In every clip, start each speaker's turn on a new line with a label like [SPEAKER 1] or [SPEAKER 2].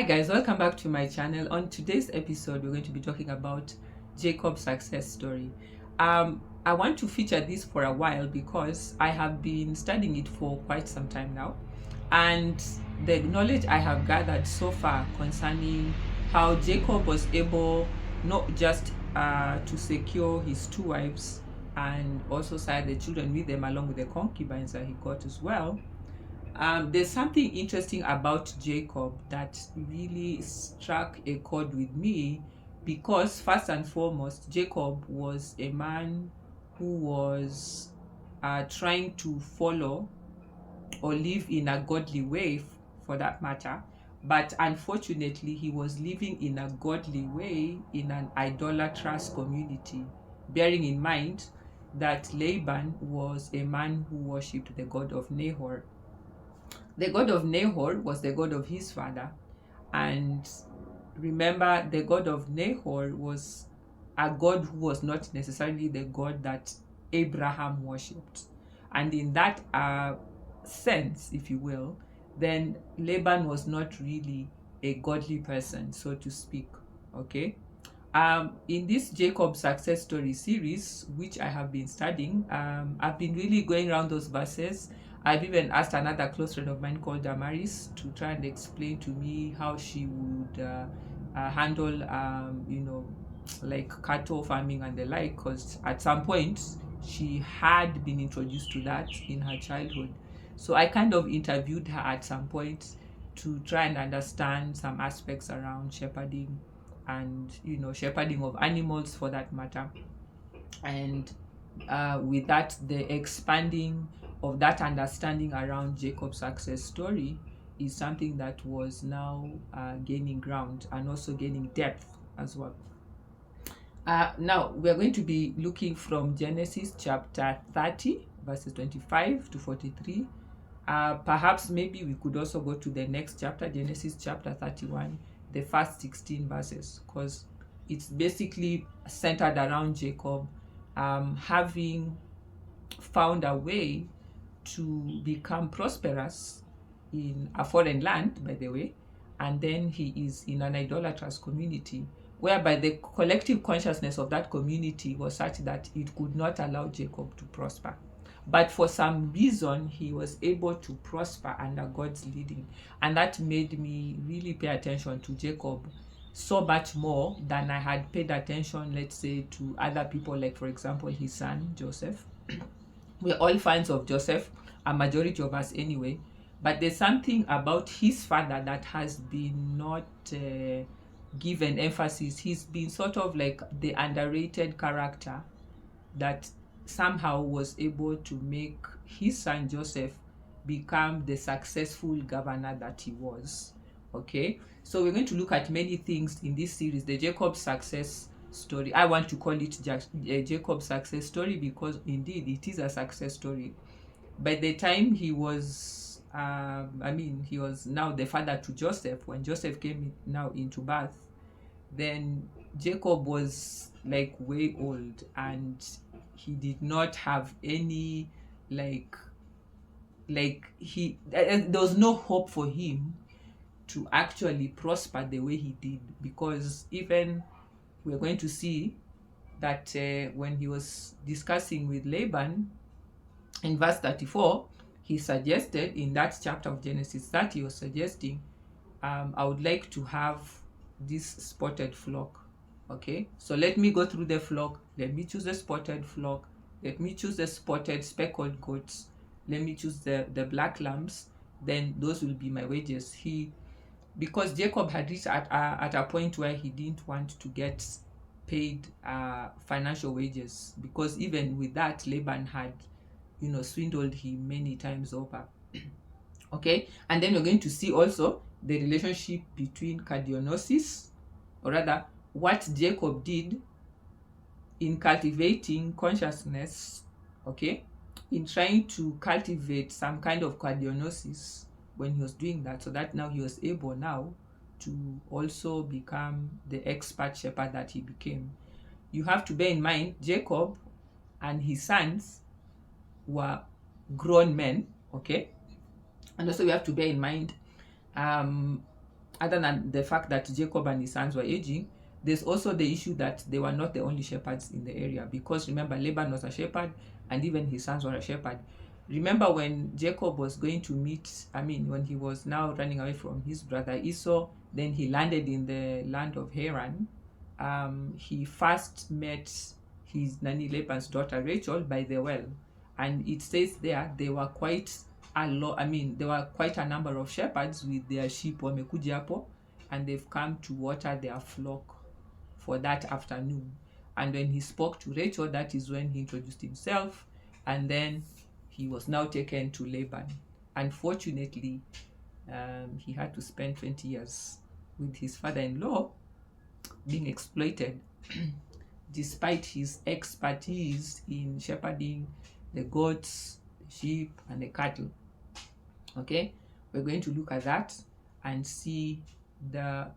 [SPEAKER 1] Hi guys, welcome back to my channel. On today's episode, we're going to be talking about Jacob's success story. I want to feature this for a while because I have been studying it for quite some time now, and the knowledge I have gathered so far concerning how Jacob was able not just to secure his two wives and also sire the children with them along with the concubines that he got as well. There's something interesting about Jacob that really struck a chord with me because, first and foremost, Jacob was a man who was trying to follow or live in a godly way, for that matter. But unfortunately, he was living in a godly way in an idolatrous community, bearing in mind that Laban was a man who worshipped the god of Nahor. The god of Nahor was the god of his father. And remember, the god of Nahor was a god who was not necessarily the god that Abraham worshipped. And in that sense, if you will, then Laban was not really a godly person, so to speak. Okay. In this Jacob success story series, which I have been studying, I've been really going around those verses. I've even asked another close friend of mine called Damaris to try and explain to me how she would handle, like cattle farming and the like, because at some point she had been introduced to that in her childhood. So I kind of interviewed her at some point to try and understand some aspects around shepherding and shepherding of animals for that matter. And with that, the expanding of that understanding around Jacob's success story is something that was now gaining ground and also gaining depth as well. Now we're going to be looking from Genesis chapter 30 verses 25 to 43. Perhaps maybe we could also go to the next chapter, Genesis chapter 31, the first 16 verses, because it's basically centered around Jacob having found a way to become prosperous in a foreign land, by the way, and then he is in an idolatrous community whereby the collective consciousness of that community was such that it could not allow Jacob to prosper. But for some reason, he was able to prosper under God's leading. And that made me really pay attention to Jacob so much more than I had paid attention, let's say, to other people, like, for example, his son, Joseph. We're all fans of Joseph, a majority of us anyway. But there's something about his father that has been not given emphasis. He's been sort of like the underrated character that somehow was able to make his son Joseph become the successful governor that he was. Okay, so we're going to look at many things in this series, the Jacob success story. I want to call it Jacob success story because indeed it is a success story. By the time he was he was now the father to Joseph. When Joseph came now into birth, then Jacob was like way old and he did not have any there was no hope for him to actually prosper the way he did, because even we're going to see that when he was discussing with Laban in verse 34, he suggested in that chapter of Genesis 30, he was suggesting, I would like to have this spotted flock. Okay, so let me go through the flock. Let me choose the spotted flock. Let me choose the spotted speckled goats. Let me choose the black lambs. Then those will be my wages. Because Jacob had reached at a point where he didn't want to get paid financial wages, because even with that, Laban had swindled him many times over. Okay, and then we're going to see also the relationship between cardiognosis, or rather what Jacob did in cultivating consciousness, okay, in trying to cultivate some kind of cardiognosis when he was doing that, so that now he was able now to also become the expert shepherd that he became. You have to bear in mind, Jacob and his sons were grown men, okay? And also we have to bear in mind other than the fact that Jacob and his sons were aging, there's also the issue that they were not the only shepherds in the area, because remember, Laban was a shepherd and even his sons were a shepherd. Remember when Jacob was going to meet, when he was now running away from his brother Esau, then he landed in the land of Haran. He first met his nanny Laban's daughter Rachel by the well, and it says there they were quite there were quite a number of shepherds with their sheep wamekuja hapo, and they've come to water their flock for that afternoon. And when he spoke to Rachel, that is when he introduced himself, and then he was now taken to Laban. Unfortunately, he had to spend 20 years with his father-in-law being exploited despite his expertise in shepherding the goats, the sheep, and the cattle. Okay, we're going to look at that and see the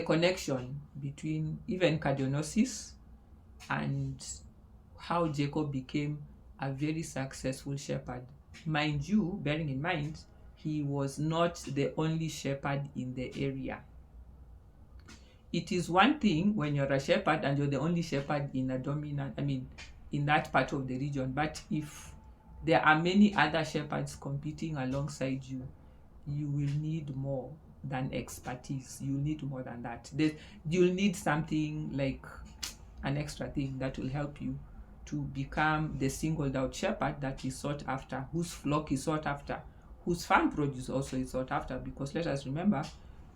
[SPEAKER 1] connection between even cardiognosis and how Jacob became a very successful shepherd. Mind you, bearing in mind, he was not the only shepherd in the area. It is one thing when you're a shepherd and you're the only shepherd in a dominant, in that part of the region, but if there are many other shepherds competing alongside you, you will need more than expertise. You'll need more than that. You'll need something like an extra thing that will help you to become the singled out shepherd that is sought after, whose flock is sought after, whose farm produce also is sought after. Because let us remember,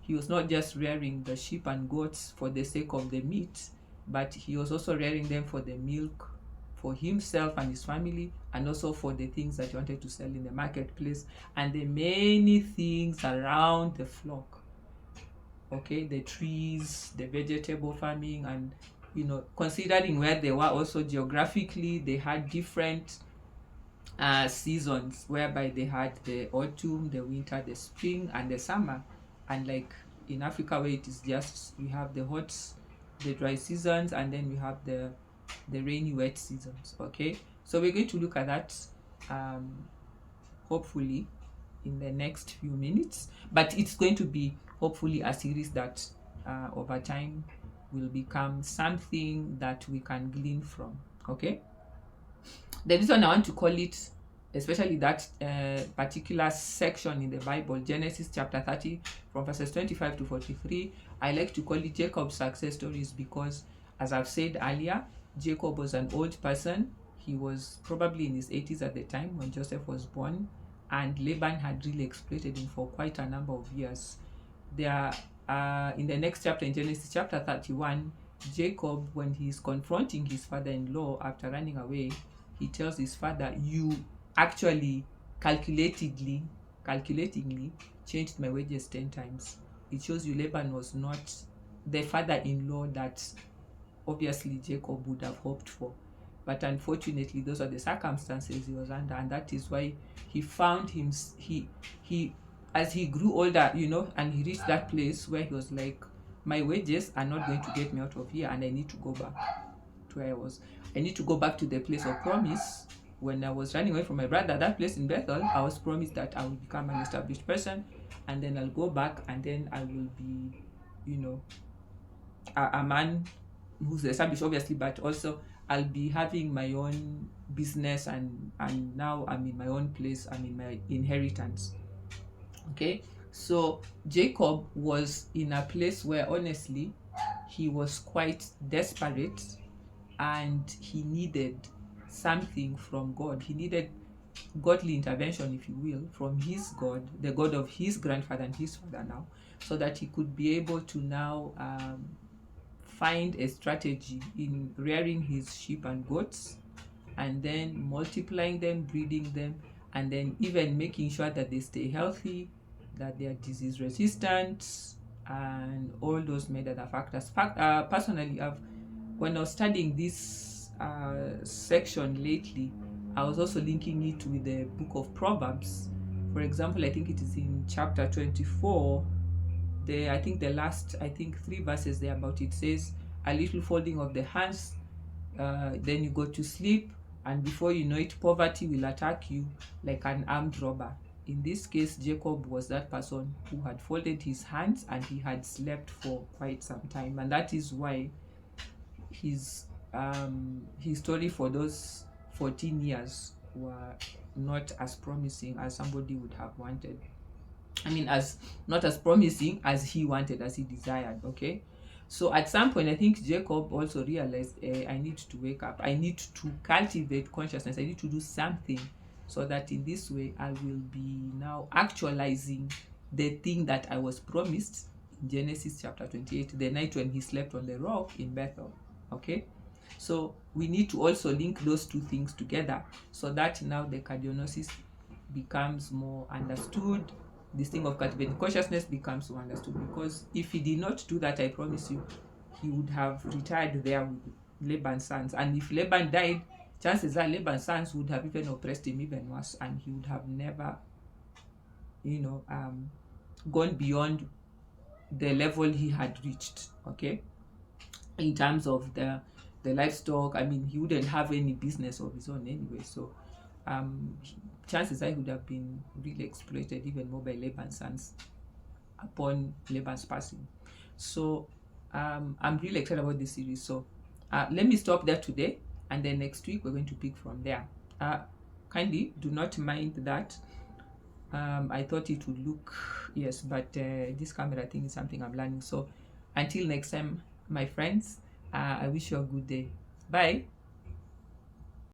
[SPEAKER 1] he was not just rearing the sheep and goats for the sake of the meat, but he was also rearing them for the milk, for himself and his family, and also for the things that he wanted to sell in the marketplace, and the many things around the flock. Okay, the trees, the vegetable farming, and considering where they were also geographically, they had different seasons, whereby they had the autumn, the winter, the spring, and the summer. And like in Africa, where it is just, we have the hot, the dry seasons, and then we have the rainy, wet seasons. Okay, so we're going to look at that hopefully in the next few minutes, but it's going to be hopefully a series that over time will become something that we can glean from. Okay, the reason I want to call it, especially that particular section in the Bible, Genesis chapter 30 from verses 25 to 43, I like to call it Jacob's success stories, because as I've said earlier, Jacob was an old person. He was probably in his 80s at the time when Joseph was born, and Laban had really exploited him for quite a number of years. There, in the next chapter, in Genesis chapter 31, Jacob, when he's confronting his father-in-law after running away, he tells his father, "You actually calculatingly changed my wages 10 times. It shows you Laban was not the father-in-law that obviously Jacob would have hoped for. But unfortunately, those are the circumstances he was under, and that is why he found him. He as he grew older, and he reached that place where he was like, my wages are not going to get me out of here, and I need to go back to where I was. I need to go back to the place of promise. When I was running away from my brother, that place in Bethel, I was promised that I will become an established person, and then I'll go back, and then I will be, a man who's established, obviously, but also I'll be having my own business, and now I'm in my own place, I'm in my inheritance. Okay, so Jacob was in a place where honestly he was quite desperate, and he needed something from God. He needed godly intervention, if you will, from his God, the God of his grandfather and his father now, so that he could be able to now find a strategy in rearing his sheep and goats, and then multiplying them, breeding them, and then even making sure that they stay healthy, that they are disease resistant, and all those many other factors. Personally, when I was studying this section lately, I was also linking it with the book of Proverbs. For example, I think it is in chapter 24. The last 3 verses there about it says, a little folding of the hands, then you go to sleep, and before you know it, poverty will attack you like an armed robber. in this case, Jacob was that person who had folded his hands and he had slept for quite some time, and that is why his story for those 14 years were not as promising as somebody would have wanted. I mean, as not as promising as he wanted, as he desired. Okay, so at some point, I think Jacob also realized, I need to wake up. I need to cultivate consciousness. I need to do something so that in this way I will be now actualizing the thing that I was promised in Genesis chapter 28, the night when he slept on the rock in Bethel. Okay, so we need to also link those two things together so that now the cardiognosis becomes more understood. This thing of cultivating consciousness becomes more understood, because if he did not do that, I promise you, he would have retired there with Laban's sons. And if Laban died, chances are Laban's sons would have even oppressed him even worse, and he would have never, gone beyond the level he had reached. Okay, in terms of the livestock, I mean, he wouldn't have any business of his own anyway. So chances are he would have been really exploited even more by Laban's sons upon Laban's passing. So I'm really excited about this series. So let me stop there today, and then next week we're going to pick from there. Kindly do not mind that. I thought it would look, yes, but this camera thing is something I'm learning. So until next time, my friends, I wish you a good day. Bye.